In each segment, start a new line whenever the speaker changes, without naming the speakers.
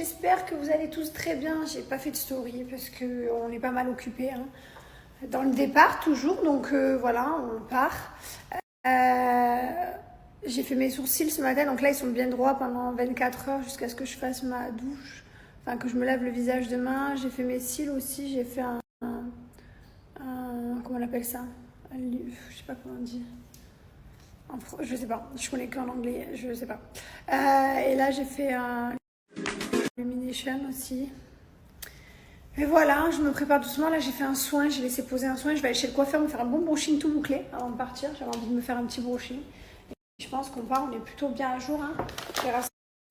j'espère que vous allez tous très bien. J'ai pas fait de story parce qu'on est pas mal occupés hein. Dans le départ toujours, donc voilà, on part. J'ai fait mes sourcils ce matin, donc là ils sont bien droits pendant 24 heures jusqu'à ce que je fasse ma douche, enfin que je me lave le visage demain. J'ai fait mes cils aussi, j'ai fait un comment on appelle ça, je sais pas comment on dit. Je sais pas, je connais qu'en anglais, je sais pas. Et là j'ai fait un illumination aussi. Et voilà, je me prépare doucement. Là j'ai fait un soin, j'ai laissé poser un soin. Je vais aller chez le coiffeur me faire un bon brushing tout bouclé avant de partir. J'avais envie de me faire un petit brushing. Et je pense qu'on part, on est plutôt bien à jour. Hein.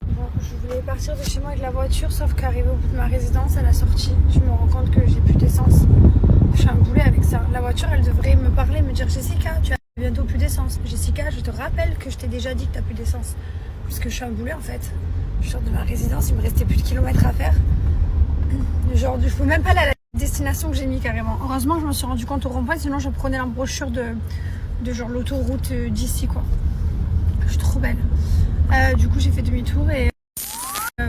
Bon, je voulais partir de chez moi avec la voiture, sauf qu'arrivé au bout de ma résidence, à la sortie, je me rends compte que j'ai plus d'essence. Je suis un boulet avec ça. La voiture, elle devrait me parler, me dire Jessica, tu as bientôt plus d'essence. Jessica, je te rappelle que je t'ai déjà dit que tu n'as plus d'essence. Parce que je suis un boulet en fait. Je sors de ma résidence, il me restait plus de kilomètres à faire. Genre, je ne peux même pas aller à la destination que j'ai mis carrément. Heureusement que je me suis rendu compte au rond-point, sinon je prenais la brochure de genre l'autoroute d'ici quoi. Je suis trop belle. Du coup, j'ai fait demi-tour et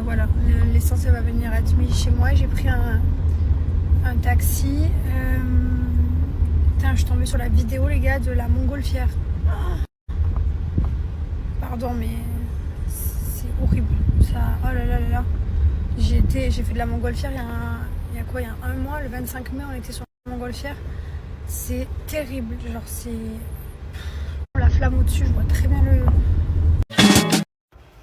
voilà, l'essence elle va venir à Tmi chez moi. J'ai pris un taxi. Putain, je suis tombée sur la vidéo, les gars, de la montgolfière. Pardon, mais c'est horrible. Ça, oh là là là là. J'ai fait de la montgolfière il y a un mois, le 25 mai, on était sur la montgolfière. C'est terrible, genre c'est la flamme au-dessus, je vois très bien le...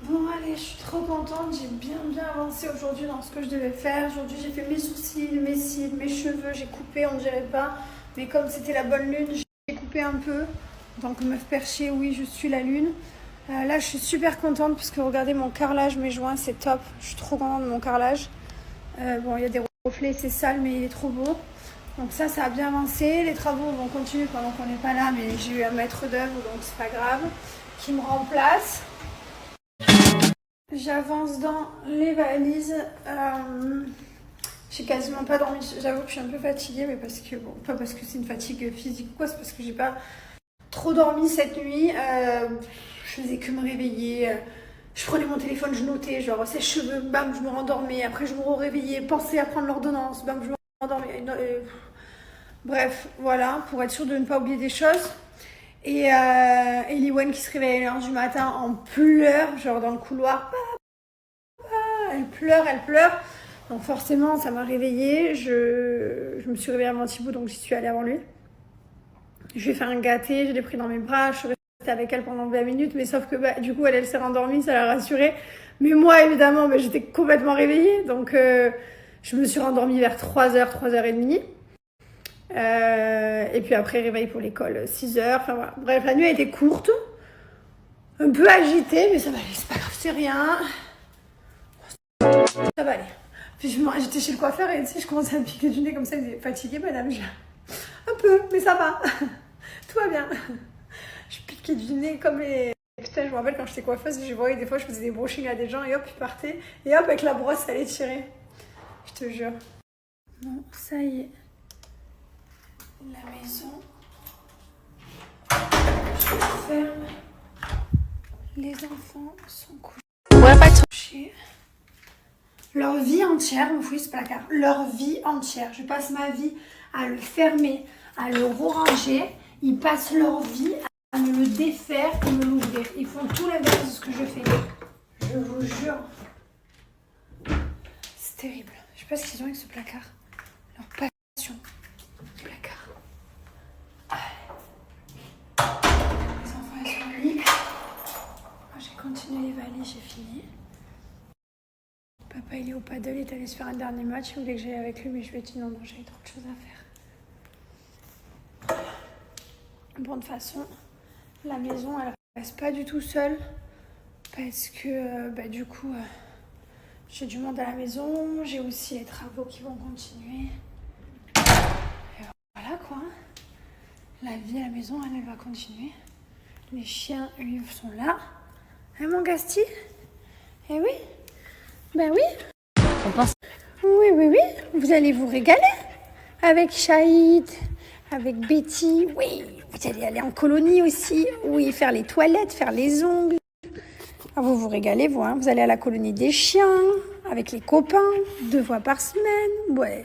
Bon allez, je suis trop contente, j'ai bien avancé aujourd'hui dans ce que je devais faire. Aujourd'hui j'ai fait mes sourcils, mes cils, mes cheveux, j'ai coupé, on dirait pas. Mais comme c'était la bonne lune, j'ai coupé un peu. Donc meuf perchée, oui je suis la lune. Là je suis super contente parce que regardez mon carrelage, mes joints, c'est top. Je suis trop contente de mon carrelage. Bon il y a des reflets, c'est sale mais il est trop beau. Donc ça a bien avancé. Les travaux vont continuer pendant qu'on n'est pas là, mais j'ai eu un maître d'œuvre donc c'est pas grave, qui me remplace. J'avance dans les valises. J'ai quasiment pas dormi. J'avoue que je suis un peu fatiguée, mais parce que, bon, pas parce que c'est une fatigue physique ou quoi, c'est parce que j'ai pas trop dormi cette nuit. Je faisais que me réveiller. Je prenais mon téléphone, je notais, genre sèche-cheveux, bam, je me rendormais. Après, je me réveillais, pensais à prendre l'ordonnance, bam, je me rendormais. Bref, voilà, pour être sûre de ne pas oublier des choses. Et Eliwen qui se réveille à 1h du matin en pleurs, genre dans le couloir. Elle pleure. Donc forcément, ça m'a réveillée. Je me suis réveillée avant Thibaut, donc j'y suis allée avant lui. Je lui ai fait un gâté, je l'ai pris dans mes bras, je suis restée avec elle pendant 20 minutes, mais sauf que du coup, elle s'est rendormie, ça l'a rassurée. Mais moi, évidemment, j'étais complètement réveillée, donc je me suis rendormie vers 3h, 3h30. Et puis après, réveil pour l'école, 6h. Enfin voilà. Bref, la nuit a été courte, un peu agitée, mais ça va aller, c'est pas grave, c'est rien. Ça va aller. Puis j'étais chez le coiffeur et tu sais, je commençais à me piquer du nez comme ça, il disait fatiguée, madame. Un peu, mais ça va. Tout va bien. Je piquais du nez comme les. Putain, je me rappelle quand j'étais coiffeuse, je voyais des fois, je faisais des brushings à des gens et hop, ils partaient. Et hop, avec la brosse, ça allait tirer. Je te jure. Bon, ça y est. La maison. Je ferme. Les enfants sont couchés.
Ouais, pas de
couchés. Leur vie entière, me fouille ce placard. Leur vie entière. Je passe ma vie à le fermer, à le ranger. Ils passent leur vie à me le défaire et me l'ouvrir. Ils font tout l'inverse de ce que je fais. Je vous jure. C'est terrible. Je sais pas ce qu'ils ont avec ce placard. Leur passion. Placard. Les enfants, ils sont au lit. Moi, j'ai continué les valises, j'ai fini. Papa, il est au paddle, il est allé se faire un dernier match. Il voulait que j'aille avec lui, mais je lui ai dit non, j'avais trop de choses à faire. Bon, de toute façon, la maison, elle reste pas du tout seule. Parce que, du coup, j'ai du monde à la maison. J'ai aussi les travaux qui vont continuer. Et voilà, quoi. La vie à la maison, elle va continuer. Les chiens, eux, sont là. Hein, mon Gasti? Eh oui. Ben oui.
On pense.
Oui. Vous allez vous régaler. Avec Shahid, avec Betty. Oui. Vous allez aller en colonie aussi. Oui, faire les toilettes, faire les ongles. Ah, vous vous régalez, vous. Hein. Vous allez à la colonie des chiens. avec les copains, 2 fois par semaine. Ouais.